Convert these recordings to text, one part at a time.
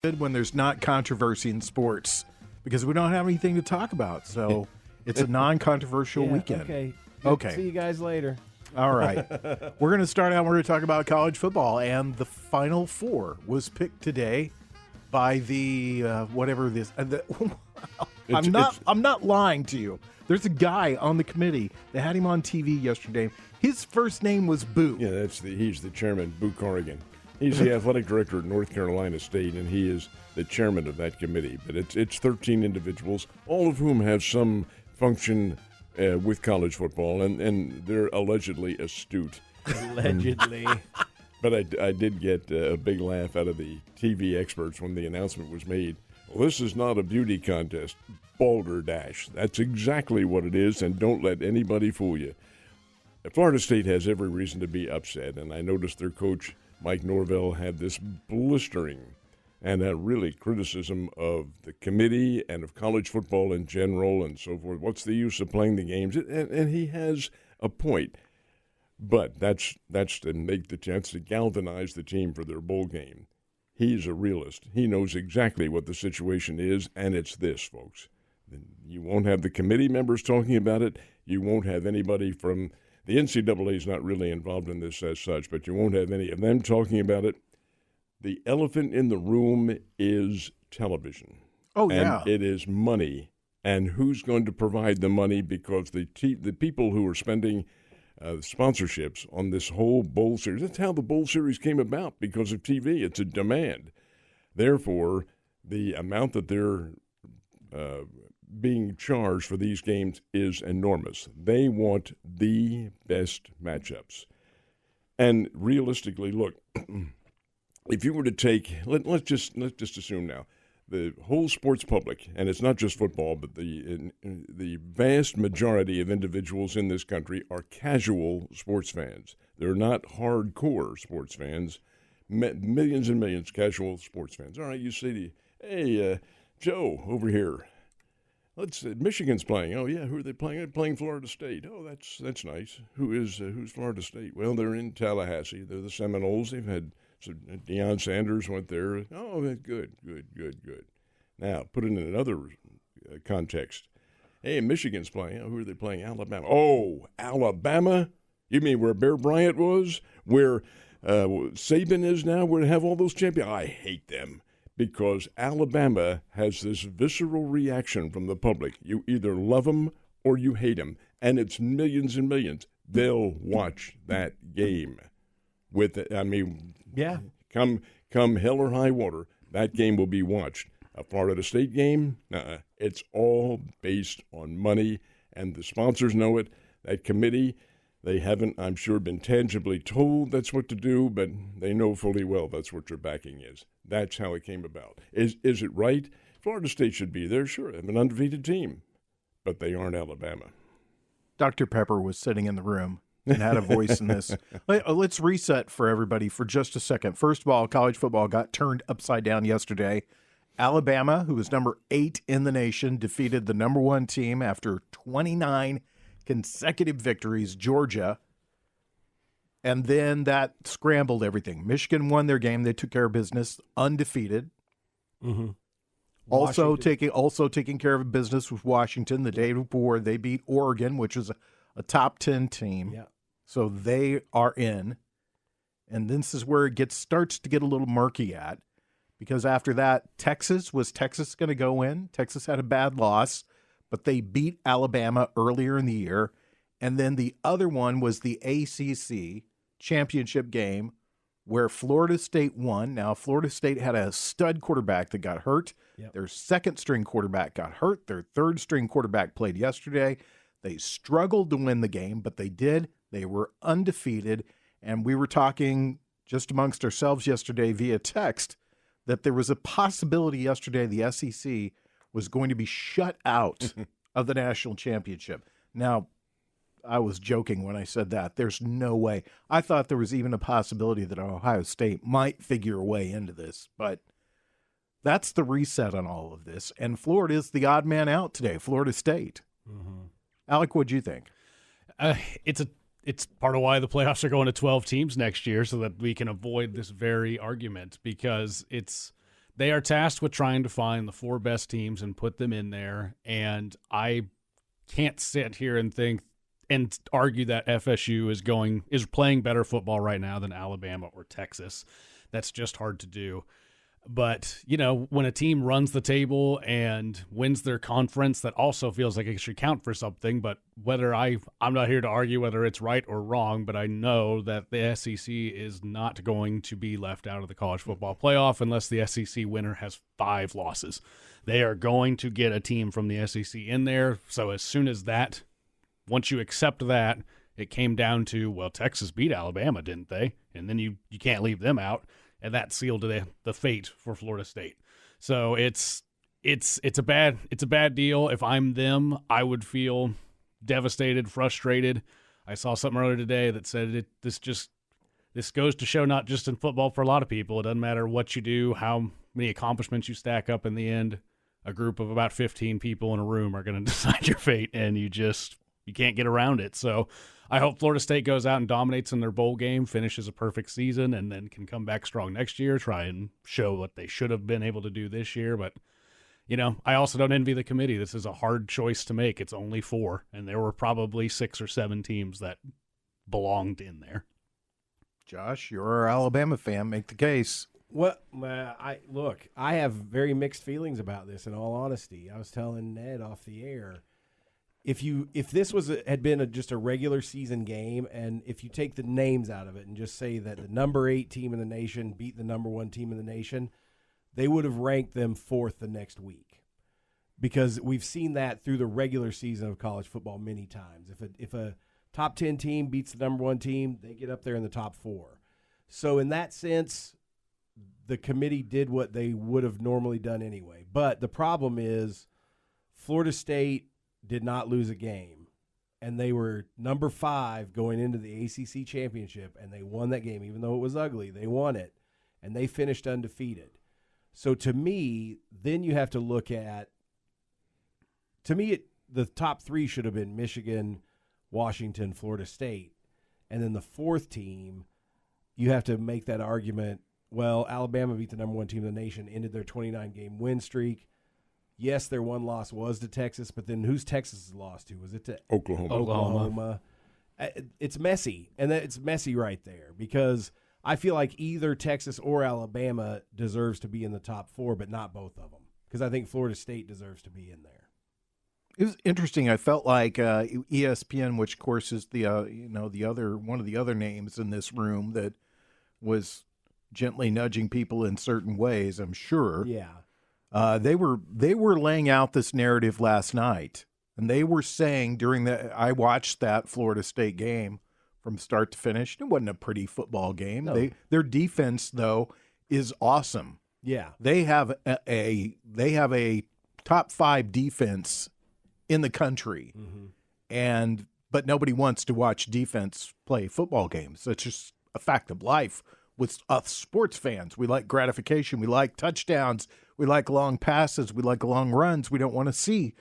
Good when there's not controversy in sports because we don't have anything to talk about. So it's a non-controversial weekend. Okay. See you guys later. All right. We're going to start out. We're going to talk about college football, and the Final Four was picked today by the whatever this. I'm not lying to you. There's a guy on the committee that had him on TV yesterday. His first name was Boo. Yeah, he's the chairman, Boo Corrigan. He's the athletic director at North Carolina State, and he is the chairman of that committee. But it's 13 individuals, all of whom have some function with college football, and they're allegedly astute. Allegedly. But I did get a big laugh out of the TV experts when the announcement was made. Well, this is not a beauty contest. Balderdash. That's exactly what it is, and don't let anybody fool you. Florida State has every reason to be upset, and I noticed their coach, Mike Norvell, had this blistering and really criticism of the committee and of college football in general and so forth. What's the use of playing the games? And he has a point. But that's to make the chance to galvanize the team for their bowl game. He's a realist. He knows exactly what the situation is, and it's this, folks. You won't have the committee members talking about it. You won't have anybody from the NCAA is not really involved in this as such, but you won't have any of them talking about it. The elephant in the room is television. Oh, yeah. And it is money. And who's going to provide the money? Because the people who are spending sponsorships on this whole bowl series, that's how the bowl series came about, because of TV. It's a demand. Therefore, the amount that they're being charged for these games is enormous. They want the best matchups. And realistically, look, if you were to take, let's just assume now, the whole sports public, and it's not just football, but the vast majority of individuals in this country are casual sports fans. They're not hardcore sports fans. Millions and millions of casual sports fans. All right, you say, hey, Joe, over here. Michigan's playing. Oh yeah, who are they playing? They're playing Florida State. Oh, that's nice. Who's Florida State? Well, they're in Tallahassee. They're the Seminoles. They've had Deion Sanders went there. Oh, good. Now put it in another context. Hey, Michigan's playing. Oh, who are they playing? Alabama. Oh, Alabama? You mean where Bear Bryant was? Where Saban is now? Where they have all those champions? I hate them. Because Alabama has this visceral reaction from the public. You either love them or you hate them. And it's millions and millions. They'll watch that game. Come hell or high water, that game will be watched. A Florida State game, it's all based on money, and the sponsors know it. That committee, they haven't, I'm sure, been tangibly told that's what to do, but they know fully well that's what your backing is. That's how it came about. Is it right? Florida State should be there, sure. They have an undefeated team, but they aren't Alabama. Dr. Pepper was sitting in the room and had a voice in this. Let's reset for everybody for just a second. First of all, college football got turned upside down yesterday. Alabama, who was number 8 in the nation, defeated the number 1 team after 29 consecutive victories, Georgia. And then that scrambled everything. Michigan won their game. They took care of business, undefeated. Mm-hmm. Also taking care of business with Washington the day before. They beat Oregon, which is a top 10 team. Yeah. So they are in. And this is where it starts to get a little murky at. Because after that, was Texas going to go in? Texas had a bad loss, but they beat Alabama earlier in the year. And then the other one was the ACC championship game where Florida State won. Now, Florida State had a stud quarterback that got hurt. Yep. Their second-string quarterback got hurt. Their third-string quarterback played yesterday. They struggled to win the game, but they did. They were undefeated. And we were talking just amongst ourselves yesterday via text that there was a possibility yesterday the SEC was going to be shut out of the national championship. Now, I was joking when I said that. There's no way. I thought there was even a possibility that Ohio State might figure a way into this, but that's the reset on all of this. And Florida is the odd man out today, Florida State. Mm-hmm. Alec, what'd you think? It's part of why the playoffs are going to 12 teams next year, so that we can avoid this very argument, because it's they are tasked with trying to find the 4 best teams and put them in there. And I can't sit here and think and argue that FSU is playing better football right now than Alabama or Texas. That's just hard to do. But, when a team runs the table and wins their conference, that also feels like it should count for something. But I'm not here to argue whether it's right or wrong, but I know that the SEC is not going to be left out of the college football playoff unless the SEC winner has 5 losses. They are going to get a team from the SEC in there. So as soon as once you accept that, it came down to, well, Texas beat Alabama, didn't they? And then you can't leave them out. And that sealed the fate for Florida State. So it's a bad deal. If I'm them, I would feel devastated, frustrated. I saw something earlier today that said this goes to show, not just in football, for a lot of people. It doesn't matter what you do, how many accomplishments you stack up in the end. A group of about 15 people in a room are going to decide your fate, and you can't get around it. So I hope Florida State goes out and dominates in their bowl game, finishes a perfect season, and then can come back strong next year, try and show what they should have been able to do this year. But, I also don't envy the committee. This is a hard choice to make. It's only 4, and there were probably 6 or 7 teams that belonged in there. Josh, you're an Alabama fan. Make the case. Well, I have very mixed feelings about this, in all honesty. I was telling Ned off the air, if this had been just a regular season game, and if you take the names out of it and just say that the number 8 team in the nation beat the number 1 team in the nation, they would have ranked them 4th the next week, because we've seen that through the regular season of college football many times. If a top 10 team beats the number 1 team, they get up there in the top 4. So in that sense, the committee did what they would have normally done anyway. But the problem is Florida State did not lose a game, and they were number 5 going into the ACC championship, and they won that game. Even though it was ugly, they won it, and they finished undefeated. So to me, then you have to look at, the top 3 should have been Michigan, Washington, Florida State, and then the 4th team, you have to make that argument, well, Alabama beat the number 1 team in the nation, ended their 29-game win streak. Yes, their one loss was to Texas, but then who's Texas' loss to? Was it to Oklahoma? It's messy, and it's messy right there, because I feel like either Texas or Alabama deserves to be in the top 4, but not both of them, because I think Florida State deserves to be in there. It was interesting. I felt like ESPN, which of course is the one of the other names in this room that was gently nudging people in certain ways, I'm sure. Yeah. They were laying out this narrative last night, and they were saying I watched that Florida State game from start to finish. It wasn't a pretty football game. No. Their defense, though, is awesome. Yeah. They have a top 5 defense in the country, but nobody wants to watch defense play football games. It's just a fact of life. With us sports fans, we like gratification. We like touchdowns. We like long passes. We like long runs. We don't want to see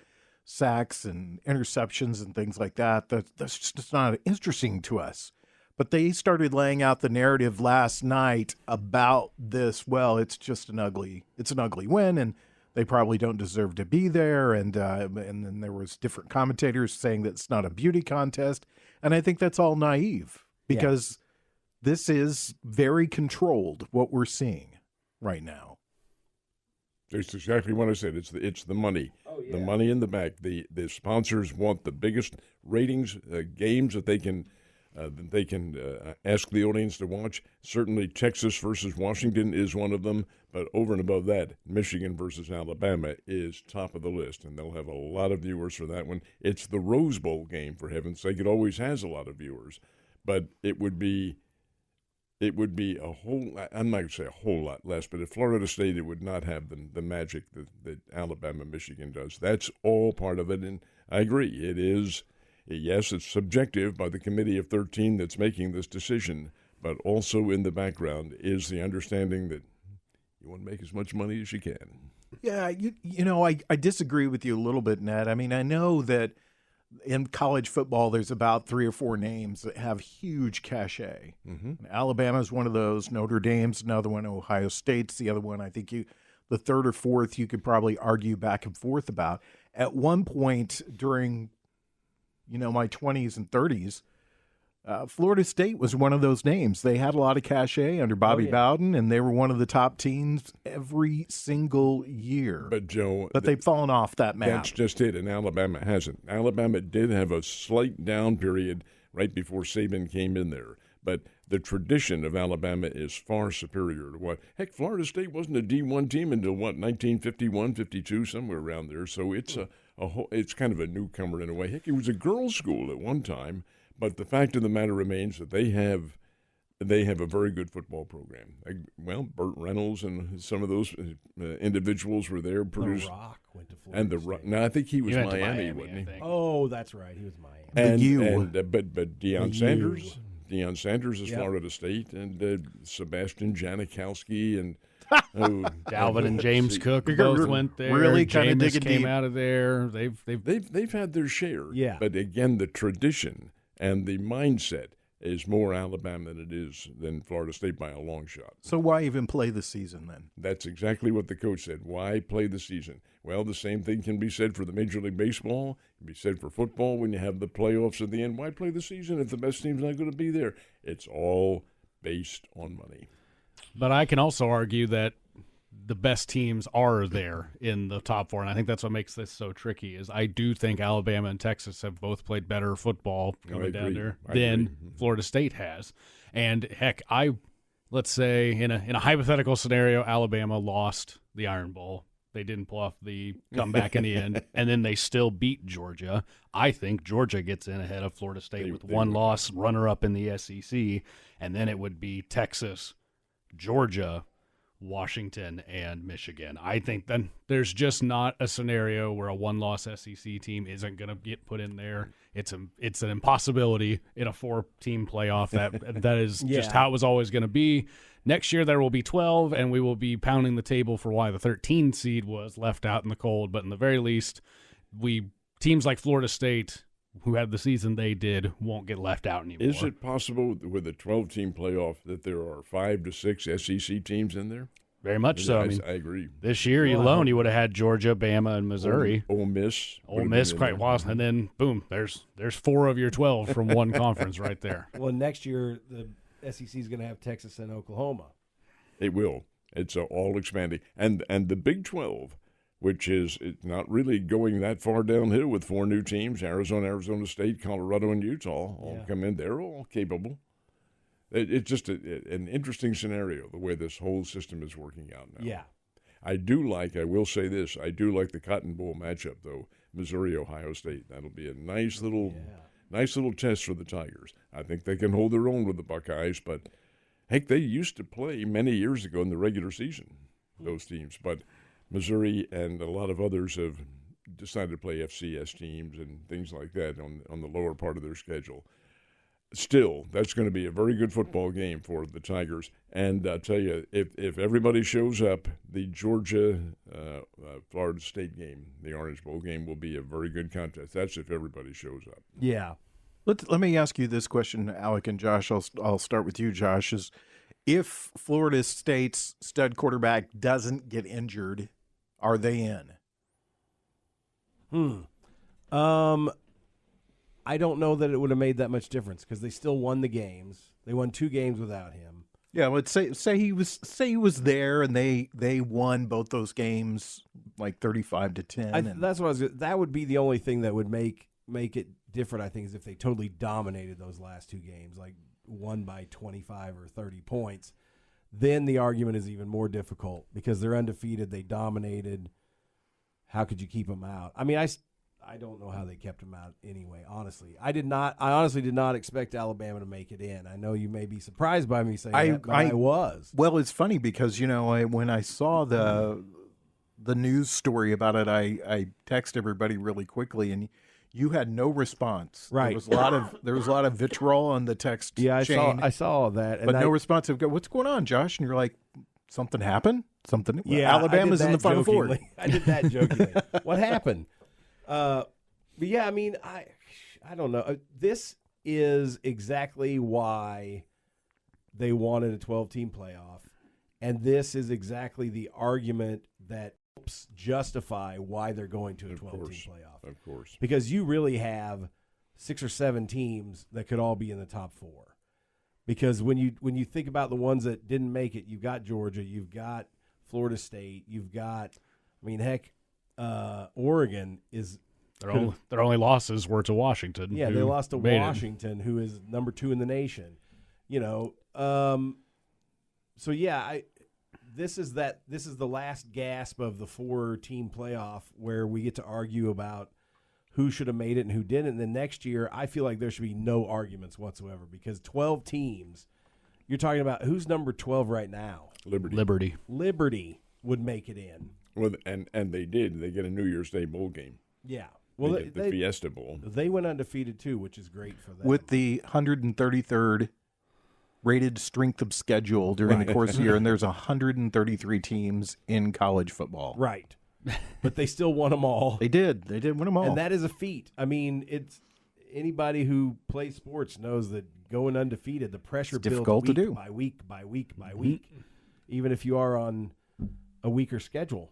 sacks and interceptions and things like that. That's just not interesting to us. But they started laying out the narrative last night about this. Well, it's an ugly win, and they probably don't deserve to be there. And then there was different commentators saying that it's not a beauty contest. And I think that's all naive, because this is very controlled, what we're seeing right now. That's exactly what I said. It's the money. Oh, yeah. The money in the back. The sponsors want the biggest ratings games that they can ask the audience to watch. Certainly Texas versus Washington is one of them, but over and above that, Michigan versus Alabama is top of the list, and they'll have a lot of viewers for that one. It's the Rose Bowl game, for heaven's sake. It always has a lot of viewers, but it would be a whole, I'm not going to say a whole lot less, but at Florida State, it would not have the magic that Alabama, Michigan does. That's all part of it, and I agree. It is, yes, it's subjective by the committee of 13 that's making this decision, but also in the background is the understanding that you want to make as much money as you can. Yeah, I disagree with you a little bit, Ned. I mean, I know that in college football, there's about 3 or 4 names that have huge cachet. Mm-hmm. Alabama's one of those. Notre Dame's another one. Ohio State's the other one. I think the third or fourth you could probably argue back and forth about. At one point during, my 20s and 30s, Florida State was one of those names. They had a lot of cachet under Bobby Bowden, and they were one of the top teams every single year. But, Joe, they've fallen off that map. That's just it, and Alabama hasn't. Alabama did have a slight down period right before Saban came in there. But the tradition of Alabama is far superior to what. Heck, Florida State wasn't a D1 team until, 1951, 52, somewhere around there. So it's it's kind of a newcomer in a way. Heck, it was a girls' school at one time. But the fact of the matter remains that they have a very good football program. Burt Reynolds and some of those individuals were there. Produced, The Rock went to Florida. And State. No, I think he was Miami, Miami, wasn't he? Oh, that's right. He was Miami. But Deion Sanders. Deion Sanders is Florida State, and Sebastian Janikowski and Dalvin and James Cook both went there. Really kind of digging came deep. out of there. They've had their share. Yeah. But again, the tradition and the mindset is more Alabama than Florida State by a long shot. So why even play the season then? That's exactly what the coach said. Why play the season? Well, the same thing can be said for the Major League Baseball. It can be said for football when you have the playoffs at the end. Why play the season if the best team's not going to be there? It's all based on money. But I can also argue that the best teams are there in the top four, and I think that's what makes this so tricky. Is I do think Alabama and Texas have both played better football coming down there than Florida State has. And heck, let's say in a hypothetical scenario, Alabama lost the Iron Bowl. They didn't pull off the comeback in the end, and then they still beat Georgia. I think Georgia gets in ahead of Florida State with one loss, runner-up in the SEC, and then it would be Texas, Georgia, Washington, and Michigan. I think then there's just not a scenario where a one-loss SEC team isn't going to get put in there. It's an impossibility in a 4-team playoff. That is just how it was always going to be. Next year there will be 12, and we will be pounding the table for why the 13 seed was left out in the cold. But in the very least, teams like Florida State, who had the season they did, won't get left out anymore. Is it possible with a 12-team playoff that there are 5 to 6 SEC teams in there? Very much so. I agree. This year alone, you would have had Georgia, Bama, and Missouri. Ole Miss. Ole Miss, quite well, and then boom, there's 4 of your 12 from one conference right there. Well, next year the SEC is going to have Texas and Oklahoma. It will. It's all expanding, and the Big 12, which is not really going that far downhill with 4 new teams: Arizona, Arizona State, Colorado, and Utah all come in. They're all capable. It's just an interesting scenario, the way this whole system is working out now. Yeah. I will say this, I do like the Cotton Bowl matchup, though, Missouri-Ohio State. That'll be a nice little test for the Tigers. I think they can hold their own with the Buckeyes, but, heck, they used to play many years ago in the regular season, those teams. But Missouri and a lot of others have decided to play FCS teams and things like that on the lower part of their schedule. Still, that's going to be a very good football game for the Tigers. And I'll tell you, if everybody shows up, the Georgia-Florida State game, the Orange Bowl game, will be a very good contest. That's if everybody shows up. Yeah. Let me ask you this question, Alec and Josh. I'll start with you, Josh. Is if Florida State's stud quarterback doesn't get injured, are they in? I don't know that it would have made that much difference because they still won the games. They won 2 games without him. Yeah, let's say he was there and they won both those games like 35-10. That's what that would be the only thing that would make it different. I think is if they totally dominated those last 2 games, like won by 25 or 30 points. Then the argument is even more difficult because they're undefeated. They dominated. How could you keep them out? I mean, I don't know how they kept him out anyway, honestly. I honestly did not expect Alabama to make it in. I know you may be surprised by me saying that, but I was. Well, it's funny because, when I saw the news story about it, I texted everybody really quickly, and you had no response. Right. There was a lot of vitriol on the text chain. I saw that. But no response. What's going on, Josh? And you're like, something happened? Something? Yeah, Alabama's in the Final Four. I did that jokingly. What happened? But yeah, I mean, I don't know. This is exactly why they wanted a 12-team playoff. And this is exactly the argument that helps justify why they're going to a 12-team playoff. Of course. Because you really have 6 or 7 teams that could all be in the top 4. Because when you think about the ones that didn't make it, you've got Georgia, you've got Florida State, you've got, Oregon is Their only losses were to Washington. Yeah, they lost to Washington, who is number 2 in the nation. So yeah, this is the last gasp of the 4-team playoff where we get to argue about who should have made it and who didn't. And then next year, I feel like there should be no arguments whatsoever because 12 teams. You're talking about who's number 12 right now? Liberty would make it in. Well, and they did. They get a New Year's Day bowl game. Yeah. Well, they get the Fiesta Bowl. They went undefeated too, which is great for them. With the 133rd rated strength of schedule during the course of the year, and there's 133 teams in college football. Right. But they still won them all. They did win them all. And that is a feat. It's anybody who plays sports knows that going undefeated, the pressure builds difficult to do. by week, even if you are on a weaker schedule.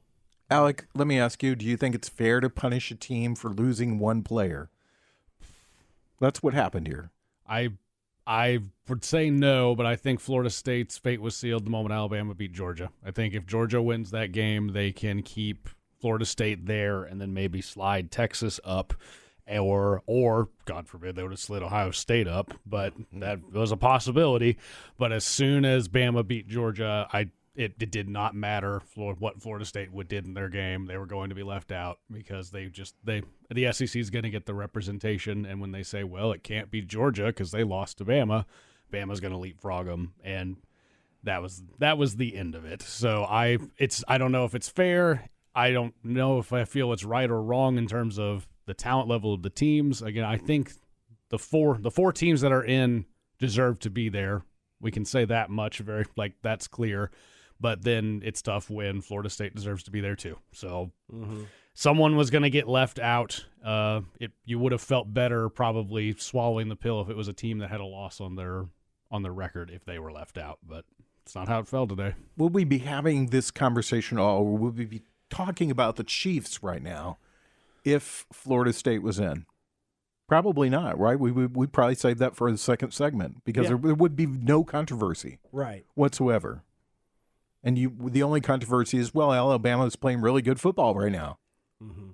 Alec, let me ask you, do you think it's fair to punish a team for losing one player? That's what happened here. I would say no, but I think Florida State's fate was sealed the moment Alabama beat Georgia. I think if Georgia wins that game, they can keep Florida State there and then maybe slide Texas up, or God forbid they would have slid Ohio State up, but that was a possibility. But as soon as Bama beat Georgia, it did not matter what Florida State did in their game. They were going to be left out because the SEC is going to get the representation, and when they say, well, it can't be Georgia because they lost to Bama, Bama's going to leapfrog them, and that was the end of it. So I don't know if it's fair. I don't know if I feel it's right or wrong in terms of the talent level of the teams. Again, I think the four teams that are in deserve to be there. We can say that much, that's clear. But then it's tough when Florida State deserves to be there too. So someone was going to get left out. You would have felt better probably swallowing the pill if it was a team that had a loss on their record if they were left out. But it's not how it felt today. Will we be having this conversation or will we be talking about the Chiefs right now if Florida State was in? Probably not, right? We'd probably save that for the second segment because there would be no controversy whatsoever. And the only controversy is, well, Alabama is playing really good football right now. Mm-hmm.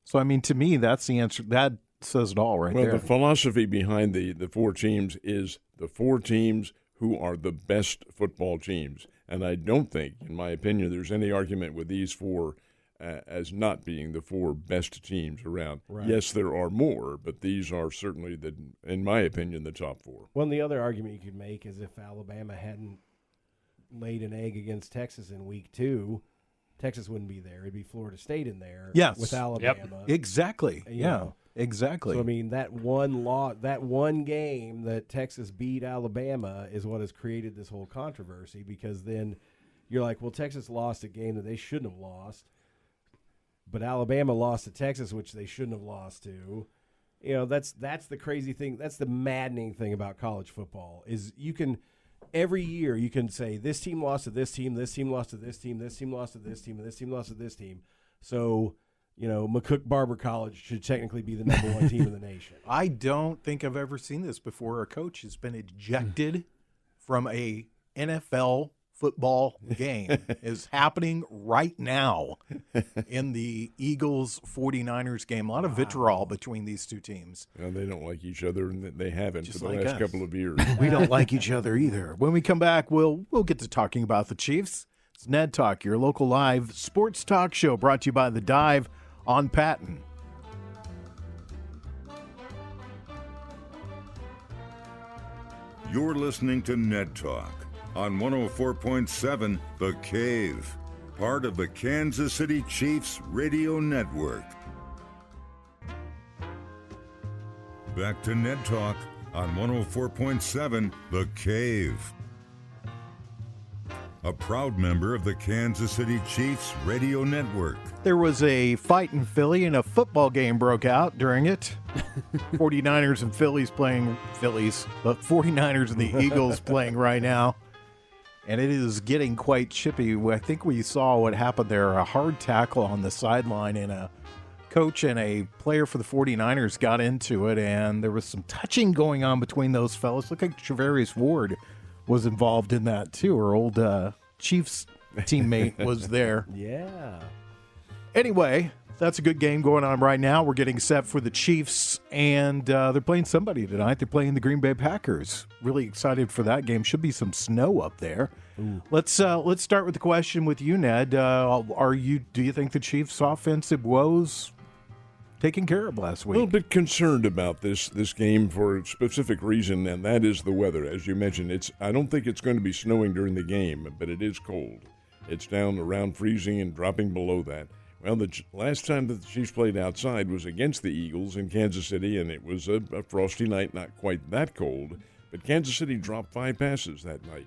So, to me, that's the answer. That says it all there. Well, the philosophy behind the 4 teams is the 4 teams who are the best football teams. And I don't think, in my opinion, there's any argument with these 4 as not being the 4 best teams around. Right. Yes, there are more, but these are certainly, in my opinion, the top 4. Well, and the other argument you could make is if Alabama hadn't laid an egg against Texas in week 2, Texas wouldn't be there. It'd be Florida State in there with Alabama. Yep. Exactly. Exactly. So, that one game that Texas beat Alabama is what has created this whole controversy because then you're like, well, Texas lost a game that they shouldn't have lost, but Alabama lost to Texas, which they shouldn't have lost to. That's the crazy thing. That's the maddening thing about college football is every year you can say this team lost to this team, this team lost to this team, this team lost to this team, and this team lost to this team. So, McCook Barber College should technically be the number 1 team in the nation. I don't think I've ever seen this before. A coach has been ejected from a NFL football game is happening right now in the Eagles-49ers game. A lot of vitriol between these 2 teams. And they don't like each other, and they haven't for the last couple of years. We don't like each other either. When we come back, we'll get to talking about the Chiefs. It's Ned Talk, your local live sports talk show brought to you by The Dive on Patton. You're listening to Ned Talk on 104.7 The Cave, part of the Kansas City Chiefs radio network. Back to Ned Talk on 104.7 The Cave. A proud member of the Kansas City Chiefs radio network. There was a fight in Philly and a football game broke out during it. 49ers and Phillies playing Phillies, but 49ers and the Eagles playing right now. and it is getting quite chippy. I think we saw what happened there, a hard tackle on the sideline, and a coach and a player for the 49ers got into it, and there was some touching going on between those fellas. Looked like Travarius Ward was involved in that, too. Our old Chiefs teammate was there. Yeah. Anyway, that's a good game going on right now. We're getting set for the Chiefs, and they're playing somebody tonight. They're playing the Green Bay Packers. Really excited for that game. Should be some snow up there. Ooh. Let's start with the question with you, Ned. Do you think the Chiefs' offensive woes taken care of last week? A little bit concerned about this game for a specific reason, and that is the weather. As you mentioned, I don't think it's going to be snowing during the game, but it is cold. It's down around freezing and dropping below that. Well, the last time that the Chiefs played outside was against the Eagles in Kansas City, and it was a frosty night, not quite that cold. But Kansas City dropped 5 passes that night.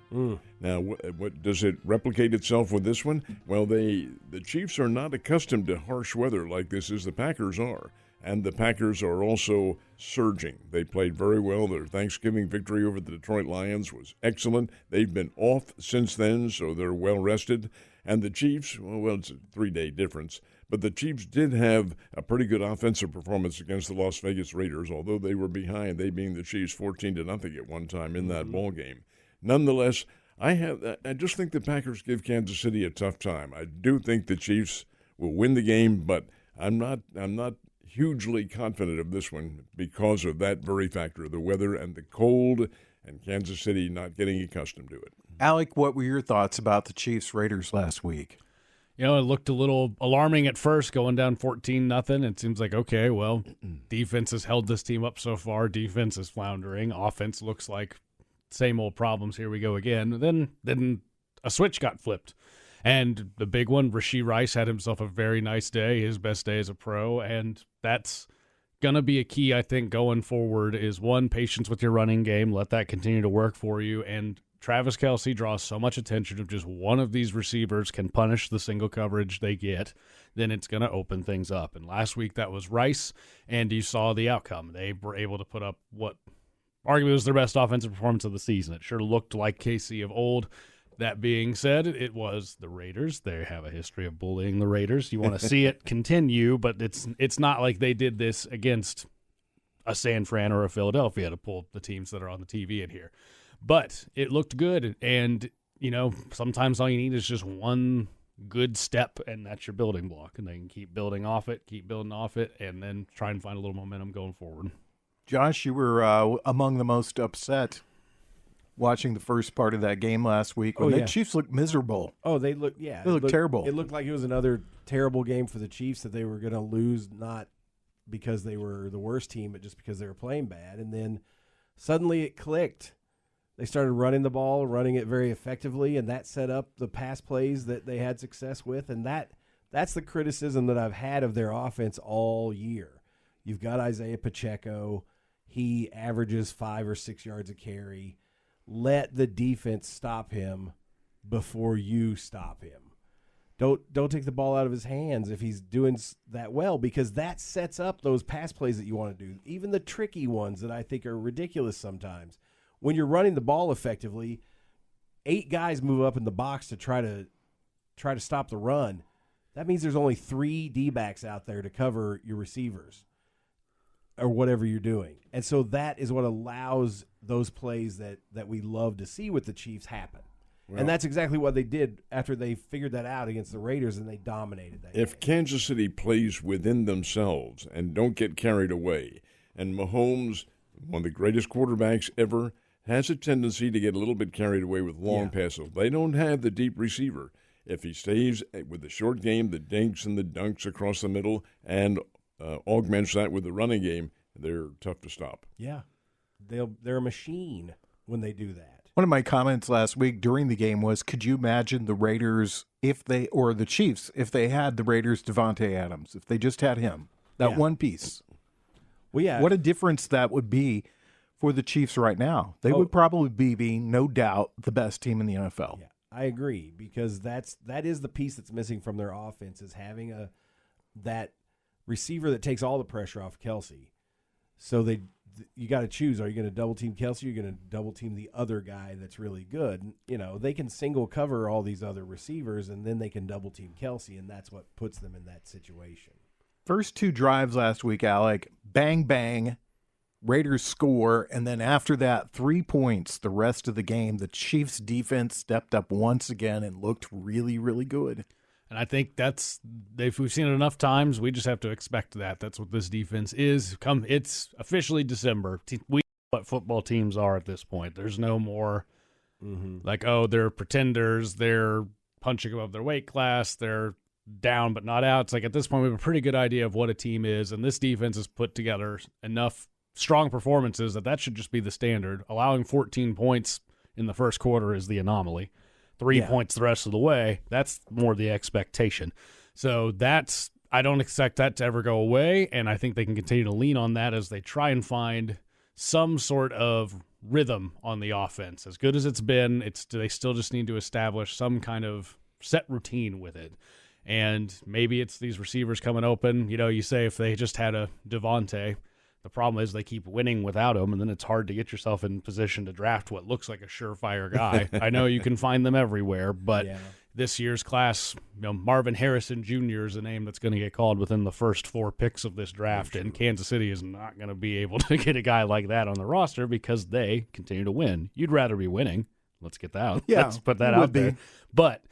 Now, what does it replicate itself with this one? Well, the Chiefs are not accustomed to harsh weather like this as the Packers are. And the Packers are also surging. They played very well. Their Thanksgiving victory over the Detroit Lions was excellent. They've been off since then, so they're well rested. And the Chiefs, well, it's a 3-day difference, but the Chiefs did have a pretty good offensive performance against the Las Vegas Raiders, although they were behind, they being the Chiefs 14-0 at one time in that ball game. Nonetheless, I just think the Packers give Kansas City a tough time. I do think the Chiefs will win the game, but I'm not hugely confident of this one because of that very factor, the weather and the cold, and Kansas City not getting accustomed to it. Alec, what were your thoughts about the Chiefs-Raiders last week? You know, it looked a little alarming at first, going down 14-0. It seems like, okay, well, defense has held this team up so far. Defense is floundering. Offense looks like same old problems. Here we go again. Then a switch got flipped. And the big one, Rashee Rice had himself a very nice day, his best day as a pro, and that's going to be a key, I think, going forward is, one, patience with your running game. Let that continue to work for you, and Travis Kelce draws so much attention. If just one of these receivers can punish the single coverage they get, then it's going to open things up. And last week that was Rice, and you saw the outcome. They were able to put up what arguably was their best offensive performance of the season. It sure looked like KC of old. That being said, it was the Raiders. They have a history of bullying the Raiders. You want to see it continue, but it's not like they did this against a San Fran or a Philadelphia to pull the teams that are on the TV in here. But it looked good, and, you know, sometimes all you need is just one good step, and that's your building block, and they can keep building off it, and then try and find a little momentum going forward. Josh, you were among the most upset watching the first part of that game last week when the Chiefs looked miserable. Oh, they looked terrible. It looked like it was another terrible game for the Chiefs, that they were going to lose, not because they were the worst team, but just because they were playing bad. And then suddenly it clicked. They started running the ball, running it very effectively, and that set up the pass plays that they had success with. And that's the criticism that I've had of their offense all year. You've got Isaiah Pacheco. He averages 5 or 6 yards a carry. Let the defense stop him before you stop him. Don't take the ball out of his hands if he's doing that well, because that sets up those pass plays that you want to do, even the tricky ones that I think are ridiculous sometimes. When you're running the ball effectively, 8 guys move up in the box to try to stop the run. That means there's only 3 D-backs out there to cover your receivers or whatever you're doing. And so that is what allows those plays that we love to see with the Chiefs happen. Well, and that's exactly what they did after they figured that out against the Raiders, and they dominated that If game. Kansas City plays within themselves and don't get carried away, and Mahomes, one of the greatest quarterbacks ever, has a tendency to get a little bit carried away with long passes. They don't have the deep receiver. If he stays with the short game, the dinks and the dunks across the middle, and augments that with the running game, they're tough to stop. Yeah. They're a machine when they do that. One of my comments last week during the game was, could you imagine the Raiders or the Chiefs if they had the Raiders' Devontae Adams, if they just had him, that one piece? Well, yeah. What a difference that would be for the Chiefs right now. They would probably be, no doubt, the best team in the NFL. Yeah, I agree, because that is the piece that's missing from their offense, is having that receiver that takes all the pressure off Kelce. So you got to choose. Are you going to double team Kelsey? Or are you going to double team the other guy that's really good? You know, they can single cover all these other receivers, and then they can double team Kelsey, and that's what puts them in that situation. First 2 drives last week, Alec, bang, bang, Raiders score, and then after that, 3 points the rest of the game. The Chiefs' defense stepped up once again and looked really, really good. And I think we've seen it enough times. We just have to expect that. That's what this defense is. It's officially December. We know what football teams are at this point. There's no more like, oh, they're pretenders. They're punching above their weight class. They're down but not out. It's like at this point we have a pretty good idea of what a team is, and this defense has put together enough strong performances that should just be the standard. Allowing 14 points in the first quarter is the anomaly. 3 points the rest of the way, that's more the expectation. So I don't expect that to ever go away, and I think they can continue to lean on that as they try and find some sort of rhythm on the offense. As good as it's been, they still just need to establish some kind of set routine with it. And maybe it's these receivers coming open. You know, you say if they just had a Devontae, the problem is they keep winning without him, and then it's hard to get yourself in position to draft what looks like a surefire guy. I know you can find them everywhere, but this year's class, Marvin Harrison Jr. is a name that's going to get called within the first 4 picks of this draft, and Kansas City is not going to be able to get a guy like that on the roster because they continue to win. You'd rather be winning. Let's get that out. Yeah, let's put that out there. But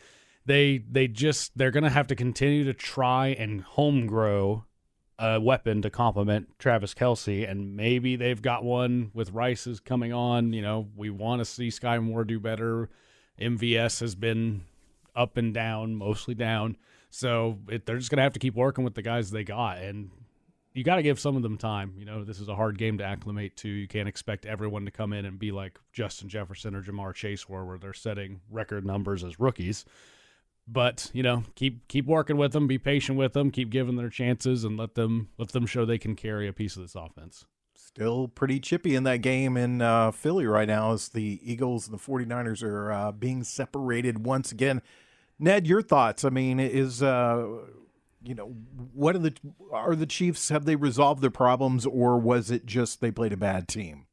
they're going to have to continue to try and home grow a weapon to complement Travis Kelce, and maybe they've got one with Rice is coming on. You know, we want to see Sky Moore do better. MVS has been up and down, mostly down. So they're just going to have to keep working with the guys they got, and you got to give some of them time. You know, this is a hard game to acclimate to. You can't expect everyone to come in and be like Justin Jefferson or Jamar Chase where they're setting record numbers as rookies. But, you know, keep working with them, be patient with them, keep giving their chances, and let them show they can carry a piece of this offense. Still pretty chippy in that game in Philly right now as the Eagles and the 49ers are being separated once again. Ned, your thoughts? I mean, what are the Chiefs? Have they resolved their problems, or was it just they played a bad team?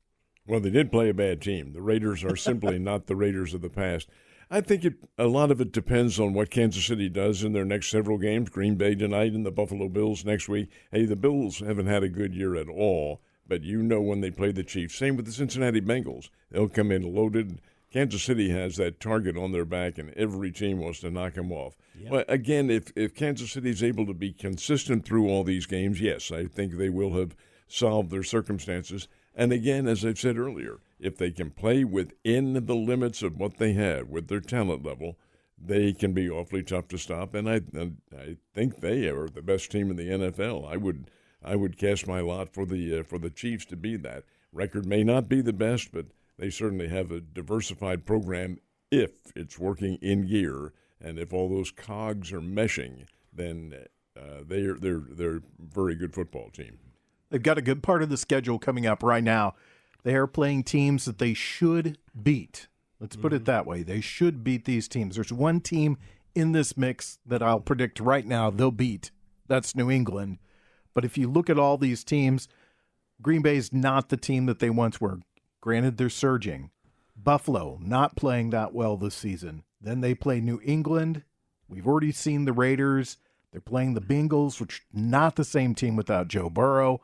Well, they did play a bad team. The Raiders are simply not the Raiders of the past. I think a lot of it depends on what Kansas City does in their next several games. Green Bay tonight and the Buffalo Bills next week. Hey, the Bills haven't had a good year at all, but when they play the Chiefs. Same with the Cincinnati Bengals. They'll come in loaded. Kansas City has that target on their back, and every team wants to knock them off. Yep. But again, if Kansas City is able to be consistent through all these games, yes, I think they will have solved their circumstances. And again, as I've said earlier, if they can play within the limits of what they have with their talent level, they can be awfully tough to stop. And I think they are the best team in the NFL. I would cast my lot for the Chiefs to be that. Record may not be the best, but they certainly have a diversified program if it's working in gear, and if all those cogs are meshing, then they're a very good football team. They've got a good part of the schedule coming up right now. They are playing teams that they should beat. Let's put it that way. They should beat these teams. There's one team in this mix that I'll predict right now they'll beat. That's New England. But if you look at all these teams, Green Bay's not the team that they once were. Granted, they're surging. Buffalo, not playing that well this season. Then they play New England. We've already seen the Raiders. They're playing the Bengals, which not the same team without Joe Burrow.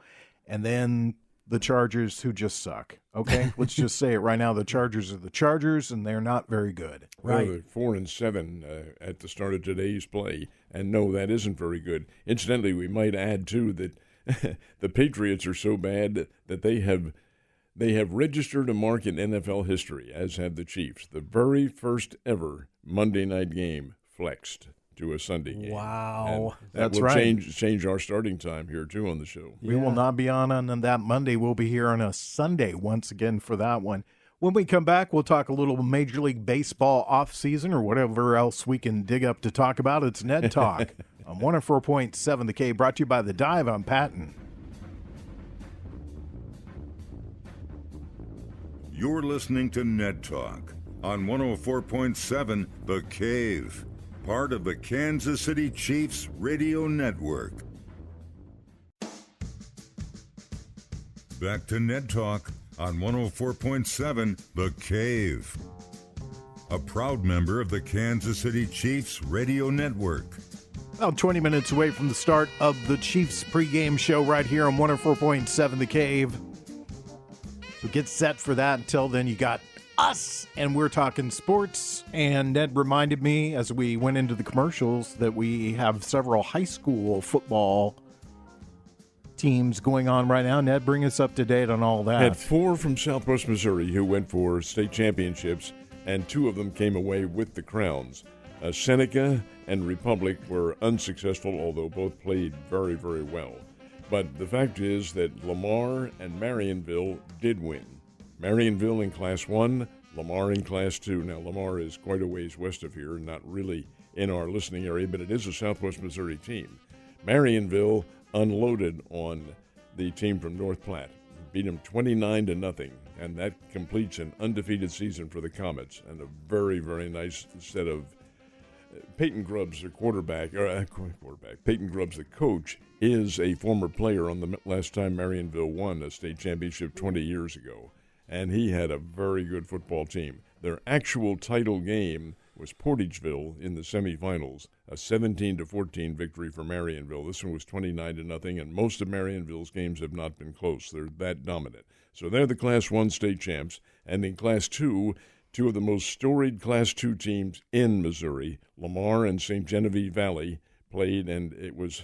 And then the Chargers, who just suck. Okay, let's just say it right now. The Chargers are the Chargers, and they're not very good. Right. Well, they're 4-7 at the start of today's play, and no, that isn't very good. Incidentally, we might add, too, that the Patriots are so bad that they have registered a mark in NFL history, as have the Chiefs. The very first ever Monday night game flexed to a Sunday game. Wow. And that will change our starting time here, too, on the show. We will not be on that Monday. We'll be here on a Sunday once again for that one. When we come back, we'll talk a little Major League Baseball offseason or whatever else we can dig up to talk about. It's Ned Talk on 104.7 The K, brought to you by The Dive on Patton. You're listening to Ned Talk on 104.7 The Cave, part of the Kansas City Chiefs radio network. Back to Ned Talk on 104.7 The Cave. A proud member of the Kansas City Chiefs radio network. About 20 minutes away from the start of the Chiefs pregame show right here on 104.7 The Cave. So get set for that. Until then, you got us, and we're talking sports. And Ned reminded me as we went into the commercials that we have several high school football teams going on right now. Ned, bring us up to date on all that. Had 4 from Southwest Missouri who went for state championships, and 2 of them came away with the crowns. Seneca and Republic were unsuccessful, although both played very, very well. But the fact is that Lamar and Marionville did win. Marionville in Class 1, Lamar in Class 2. Now, Lamar is quite a ways west of here, not really in our listening area, but it is a Southwest Missouri team. Marionville unloaded on the team from North Platte, beat them 29-0, and that completes an undefeated season for the Comets, and a very, very nice set of Peyton Grubbs, their quarterback. Peyton Grubbs, the coach, is a former player on the last time Marionville won a state championship 20 years ago, and he had a very good football team. Their actual title game was Portageville in the semifinals, a 17-14 victory for Marionville. This one was 29-0, and most of Marionville's games have not been close. They're that dominant. So they're the Class 1 state champs, and in Class 2, 2 of the most storied Class 2 teams in Missouri, Lamar and St. Genevieve Valley, played, and it was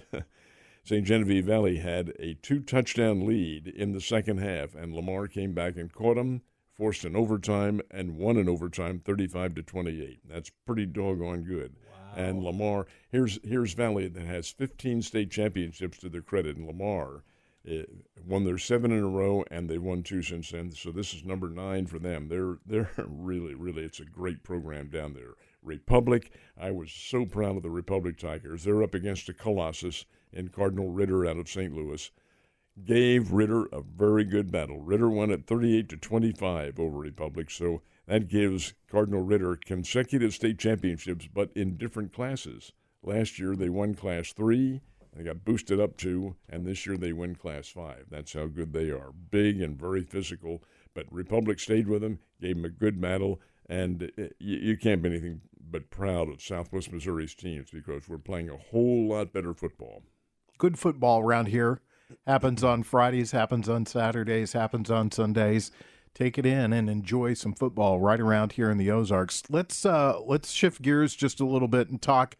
St. Genevieve Valley had a 2-touchdown lead in the second half, and Lamar came back and caught them, forced an overtime, and won in overtime 35-28. That's pretty doggone good. Wow. And Lamar, here's Valley that has 15 state championships to their credit, and Lamar won their 7 in a row, and they won 2 since then. So this is number 9 for them. They're really, really, it's a great program down there. Republic, I was so proud of the Republic Tigers. They're up against a Colossus in Cardinal Ritter out of St. Louis. Gave Ritter a very good battle. Ritter won at 38-25 over Republic, so that gives Cardinal Ritter consecutive state championships, but in different classes. Last year they won Class 3. They got boosted up 2, and this year they win Class 5. That's how good they are. Big and very physical, but Republic stayed with them, gave them a good battle, and you can't be anything but proud of Southwest Missouri's teams because we're playing a whole lot better football. Good football around here. Happens on Fridays, happens on Saturdays, happens on Sundays. Take it in and enjoy some football right around here in the Ozarks. Let's shift gears just a little bit and talk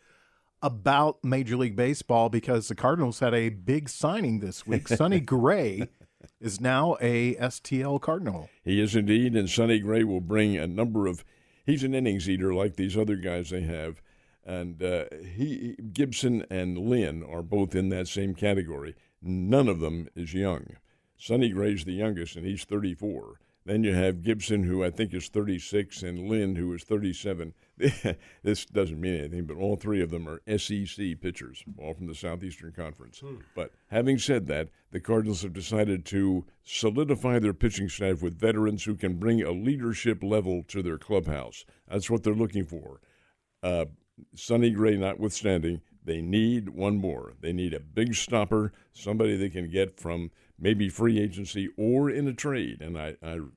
about Major League Baseball because the Cardinals had a big signing this week. Sonny Gray is now a STL Cardinal. He is indeed, and Sonny Gray will bring a number of – he's an innings eater like these other guys they have. And Gibson and Lynn are both in that same category. None of them is young. Sonny Gray's the youngest, and he's 34. Then you have Gibson, who I think is 36, and Lynn, who is 37. This doesn't mean anything, but all 3 of them are SEC pitchers, all from the Southeastern Conference. But having said that, the Cardinals have decided to solidify their pitching staff with veterans who can bring a leadership level to their clubhouse. That's what they're looking for. Sonny Gray notwithstanding, they need one more. They need a big stopper, somebody they can get from maybe free agency or in a trade. And I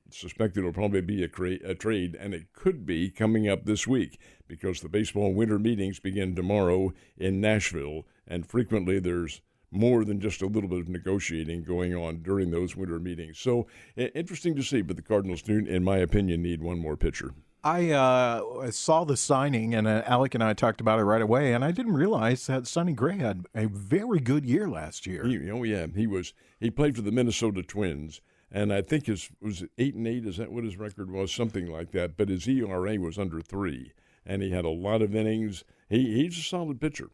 suspect it'll probably be a trade, and it could be coming up this week because the baseball winter meetings begin tomorrow in Nashville, and frequently there's more than just a little bit of negotiating going on during those winter meetings. So interesting to see, but the Cardinals do, in my opinion, need one more pitcher. I saw the signing, and Alec and I talked about it right away, and I didn't realize that Sonny Gray had a very good year last year. He played for the Minnesota Twins, and I think was 8-8. Is that what his record was? Something like that. But his ERA was under 3, and he had a lot of innings. He's a solid pitcher,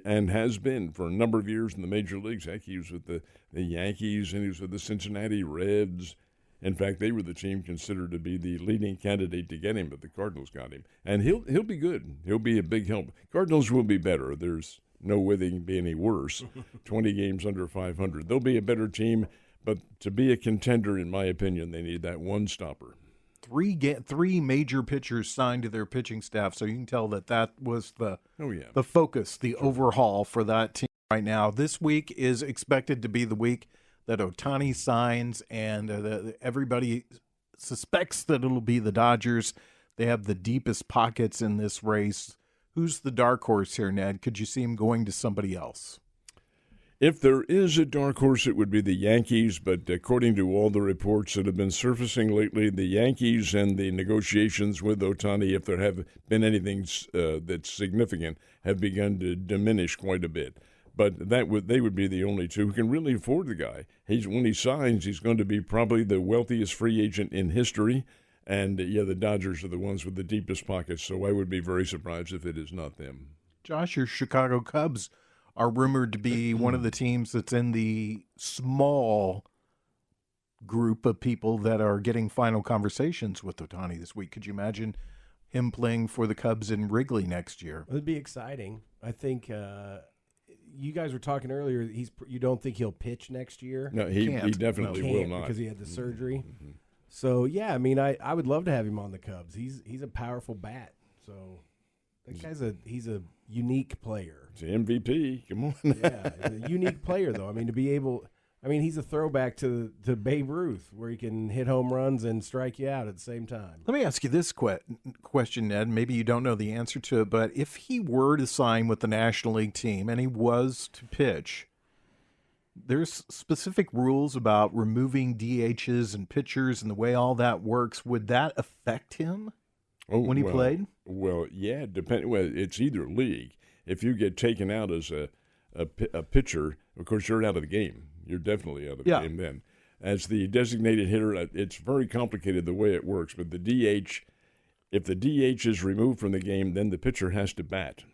and has been for a number of years in the major leagues. Heck, he was with the Yankees, and he was with the Cincinnati Reds. In fact, they were the team considered to be the leading candidate to get him, but the Cardinals got him. And he'll be good. He'll be a big help. Cardinals will be better. There's no way they can be any worse. 20 games under 500. They'll be a better team, but to be a contender, in my opinion, they need that one stopper. 3 major pitchers signed to their pitching staff, so you can tell that was the focus, the overhaul for that team right now. This week is expected to be the week that Ohtani signs, and everybody suspects that it'll be the Dodgers. They have the deepest pockets in this race. Who's the dark horse here, Ned? Could you see him going to somebody else? If there is a dark horse, it would be the Yankees, but according to all the reports that have been surfacing lately, the Yankees and the negotiations with Ohtani, if there have been anything that's significant, have begun to diminish quite a bit. But they would be the only two who can really afford the guy. When he signs, he's going to be probably the wealthiest free agent in history, and the Dodgers are the ones with the deepest pockets, so I would be very surprised if it is not them. Josh, your Chicago Cubs are rumored to be one of the teams that's in the small group of people that are getting final conversations with Ohtani this week. Could you imagine him playing for the Cubs in Wrigley next year? It'd be exciting. I think you guys were talking earlier. You don't think he'll pitch next year? No, he definitely will not, because he had the surgery. Mm-hmm. So yeah, I mean, I would love to have him on the Cubs. He's a powerful bat. So that guy's he's a unique player. He's an MVP. Come on. Yeah, he's a unique player though. I mean, he's a throwback to Babe Ruth, where he can hit home runs and strike you out at the same time. Let me ask you this question, Ned. Maybe you don't know the answer to it, but if he were to sign with the National League team and he was to pitch, there's specific rules about removing DHs and pitchers and the way all that works. Would that affect him when he played? Well, yeah, Well, it's either league. If you get taken out as a pitcher, of course, you're out of the game. You're definitely out of the game then. As the designated hitter, it's very complicated the way it works. But the DH, if the DH is removed from the game, then the pitcher has to bat.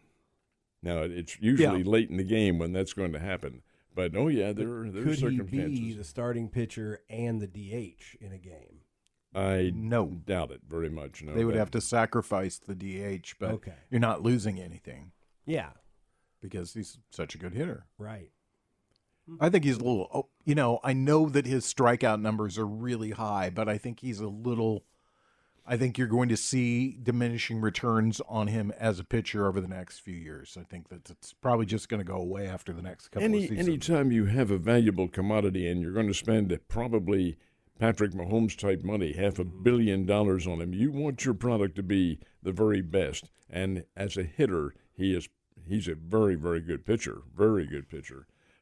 Now, it's usually late in the game when that's going to happen. But, there's circumstances. Could he be the starting pitcher and the DH in a game? I doubt it very much. No, they would have to sacrifice the DH, but you're not losing anything. Yeah. Because he's such a good hitter. Right. I think he's a little, I know that his strikeout numbers are really high, but I think I think you're going to see diminishing returns on him as a pitcher over the next few years. I think that it's probably just going to go away after the next couple of seasons. Anytime you have a valuable commodity and you're going to spend probably Patrick Mahomes type money, $500 million on him, you want your product to be the very best. And as a hitter, he's a very, very good pitcher,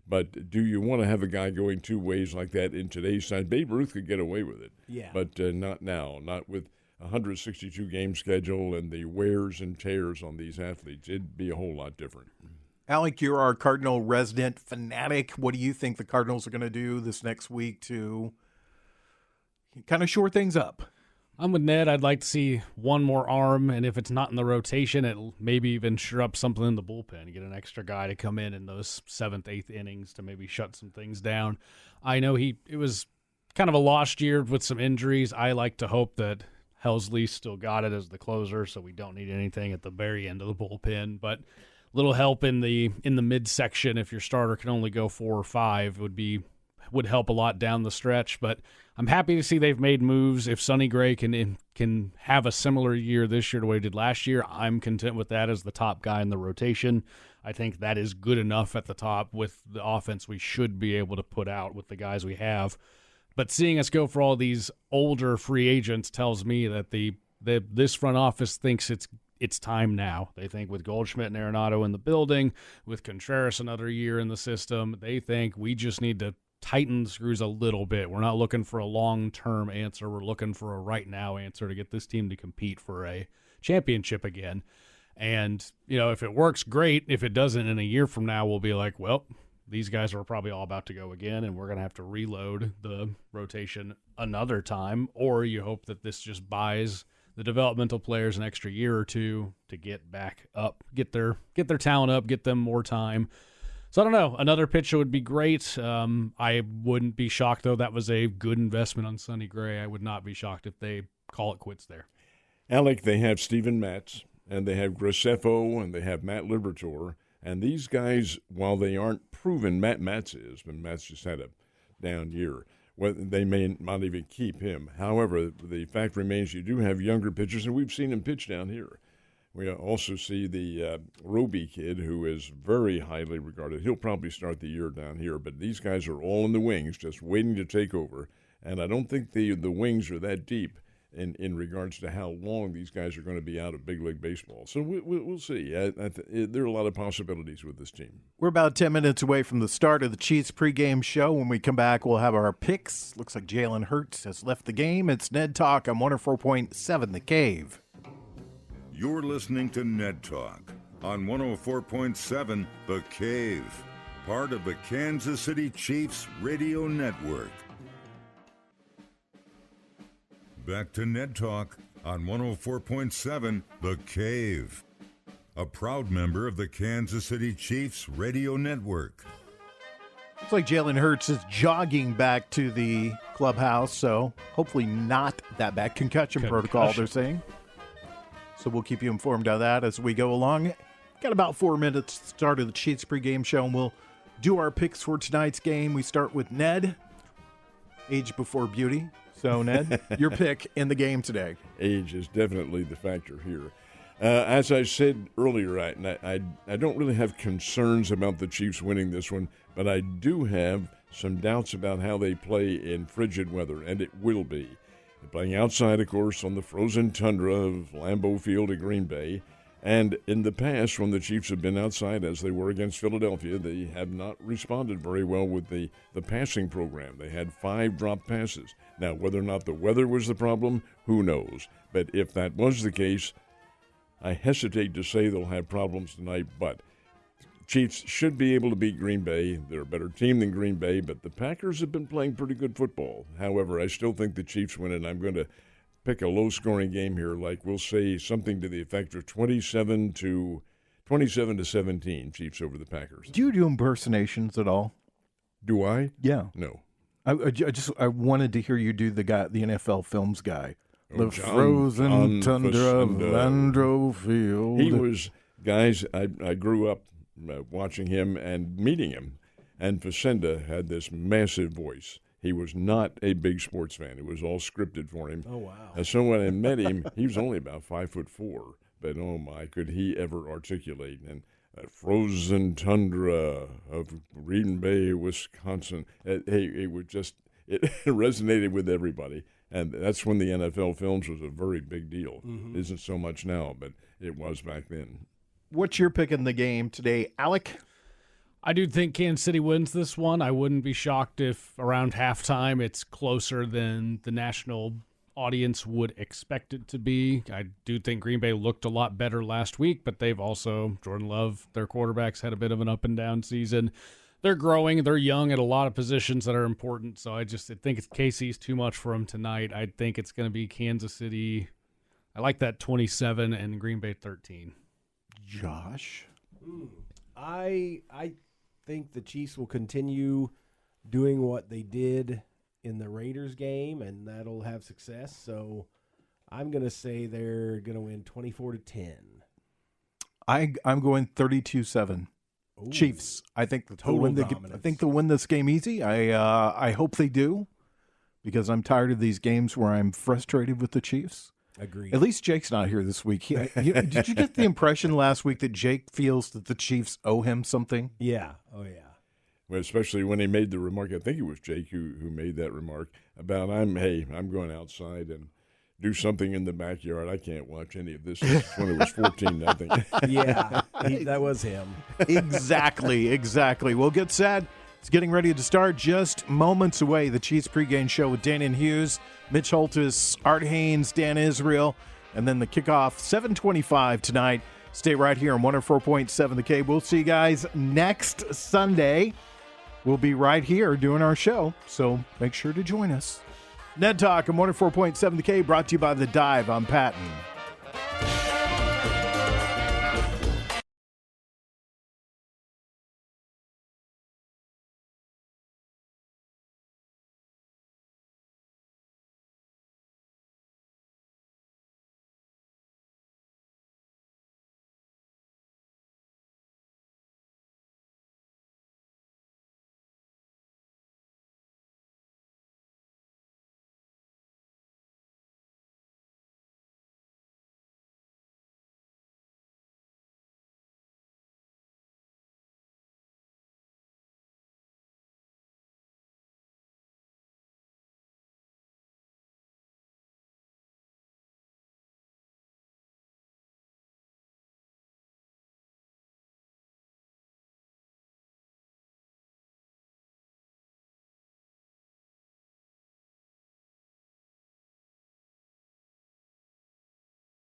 But do you want to have a guy going two ways like that in today's time? Babe Ruth could get away with it, but not now, not with a 162-game schedule and the wears and tears on these athletes. It'd be a whole lot different. Alec, you're our Cardinal resident fanatic. What do you think the Cardinals are going to do this next week to kind of shore things up? I'm with Ned. I'd like to see one more arm, and if it's not in the rotation, it'll maybe even sure up something in the bullpen. Get an extra guy to come in those 7th, 8th innings to maybe shut some things down. I know it was kind of a lost year with some injuries. I like to hope that Helsley still got it as the closer, so we don't need anything at the very end of the bullpen. But little help in the midsection if your starter can only go 4 or 5 would help a lot down the stretch. But I'm happy to see they've made moves. If Sonny Gray can have a similar year this year to what he did last year, I'm content with that as the top guy in the rotation. I think that is good enough at the top with the offense we should be able to put out with the guys we have. But seeing us go for all these older free agents tells me that this front office thinks it's time now. They think with Goldschmidt and Arenado in the building, with Contreras another year in the system, they think we just need to tighten the screws a little bit. We're not looking for a long-term answer. We're looking for a right-now answer to get this team to compete for a championship again. And, if it works, great. If it doesn't, in a year from now, we'll be like, well, these guys are probably all about to go again, and we're going to have to reload the rotation another time. Or you hope that this just buys the developmental players an extra year or two to get back up, get their talent up, get them more time. So I don't know. Another pitcher would be great. I wouldn't be shocked, though. That was a good investment on Sonny Gray. I would not be shocked if they call it quits there. Alec, they have Steven Matz, and they have Graceffo, and they have Matt Liberatore. And these guys, while they aren't proven, Matz is, but Matz just had a down year. Well, they may not even keep him. However, the fact remains you do have younger pitchers, and we've seen him pitch down here. We also see the Roby kid, who is very highly regarded. He'll probably start the year down here, but these guys are all in the wings, just waiting to take over. And I don't think the wings are that deep in regards to how long these guys are going to be out of big league baseball. So we'll see. There are a lot of possibilities with this team. We're about 10 minutes away from the start of the Chiefs pregame show. When we come back, we'll have our picks. Looks like Jalen Hurts has left the game. It's Ned Talk on 104.7 The Cave. You're listening to Ned Talk on 104.7 The Cave, part of the Kansas City Chiefs radio network. Back to Ned Talk on 104.7 The Cave, a proud member of the Kansas City Chiefs radio network. Looks like Jalen Hurts is jogging back to the clubhouse, so hopefully not that bad. Concussion protocol, they're saying. So we'll keep you informed on that as we go along. Got about 4 minutes to the start of the Chiefs pregame show, and we'll do our picks for tonight's game. We start with Ned, age before beauty. So, Ned, your pick in the game today. Age is definitely the factor here. As I said earlier, I don't really have concerns about the Chiefs winning this one, but I do have some doubts about how they play in frigid weather, and it will be. They're playing outside, of course, on the frozen tundra of Lambeau Field at Green Bay. And in the past, when the Chiefs have been outside, as they were against Philadelphia, they have not responded very well with the passing program. They had 5 dropped passes. Now, whether or not the weather was the problem, who knows? But if that was the case, I hesitate to say they'll have problems tonight, but Chiefs should be able to beat Green Bay. They're a better team than Green Bay, but the Packers have been playing pretty good football. However, I still think the Chiefs win, and I'm going to pick a low-scoring game here, like we'll say something to the effect of 27 to 17, Chiefs over the Packers. Do you do impersonations at all? Do I? Yeah. No. I wanted to hear you do the NFL Films guy. Oh, The frozen tundra of Lambeau Field. He was, guys, I grew up watching him and meeting him, and Facenda had this massive voice. He was not a big sports fan. It was all scripted for him. Oh, wow. And so when I met him, he was only about 5'4", but oh my, could he ever articulate. And frozen tundra of Green Bay, Wisconsin, it resonated with everybody. And that's when the NFL Films was a very big deal. Mm-hmm. It isn't so much now, but it was back then. What's your pick in the game today, Alec? I do think Kansas City wins this one. I wouldn't be shocked if around halftime it's closer than the national audience would expect it to be. I do think Green Bay looked a lot better last week, but they've also, Jordan Love, their quarterback's had a bit of an up and down season. They're growing. They're young at a lot of positions that are important. So I think it's KC's too much for them tonight. I think it's going to be Kansas City. I like that 27 and Green Bay 13. Josh? I think the Chiefs will continue doing what they did in the Raiders game, and that'll have success. So I'm going to say they're going to win 24-10. I'm going 32-7. Ooh. Chiefs. I think Total dominance. I think they'll win this game easy. I hope they do, because I'm tired of these games where I'm frustrated with the Chiefs. Agreed. At least Jake's not here this week. Did you get the impression last week that Jake feels that the Chiefs owe him something? Yeah. Oh, yeah. Well, especially when he made the remark, I think it was Jake who made that remark about, I'm going outside and do something in the backyard. I can't watch any of this. This is when it was 14-0. Yeah, that was him. Exactly. We'll get set. It's getting ready to start just moments away. The Chiefs pregame show with Dan and Hughes, Mitch Holtis, Art Haynes, Dan Israel, and then the kickoff, 7:25 tonight. Stay right here on 104.7 The Cave. We'll see you guys next Sunday. We'll be right here doing our show, so make sure to join us. Ned Talk on 104.7 The Cave, brought to you by The Dive. I'm Patton.